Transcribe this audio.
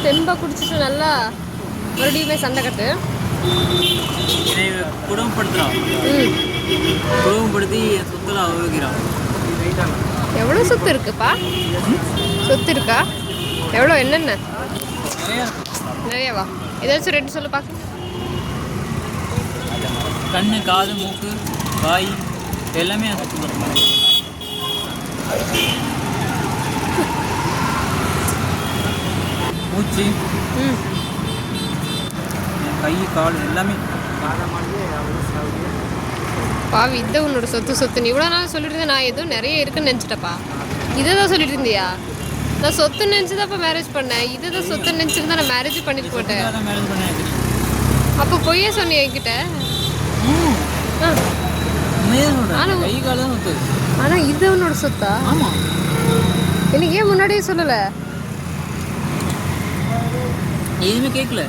தெம்பா குடிச்சிட்டு நல்லா மறுபடியுமே சண்டை கட்டு. குடும்பப்படுத்துகிறான், குடும்பப்படுத்தி என் சொத்துல அனுபவிக்கிறான். எவ்வளோ சொத்து இருக்குப்பா? சொத்து இருக்கா? எவ்வளோ? என்னென்ன? நிறையவா? ஏதாச்சும் ரெண்டு சொல்லு பார்க்க. கண்ணு, காது, மூக்கு, வாய் எல்லாமே என் சொத்து தான். மூச்சு, என் கை, கால் எல்லாமே. பாவி, இதை உன்னோட சொத்து நீ இவ்வளோ நாள் சொல்லிட்டு இருந்தேன். நான் எதுவும் நிறைய இருக்குன்னு நினச்சிட்டப்பா. இதை தான் சொல்லிட்டு இருந்தியா? நான் சொத்து நினச்சி தான் இப்போ மேரேஜ் பண்ணேன். இதை தான் சொத்து நினச்சிட்டு தான் நான் மேரேஜ் பண்ணிட்டு போட்டேன். மேரேஜ் பண்ணேன். அப்போ பொய்யே சொன்னியா என்கிட்ட? கை கால் தான் சொத்து. ஆனால் இது உன்னோட சொத்தா? ஆமாம். எனக்கு ஏன் முன்னாடியே சொல்லலை? எதுவுமே கேட்கல.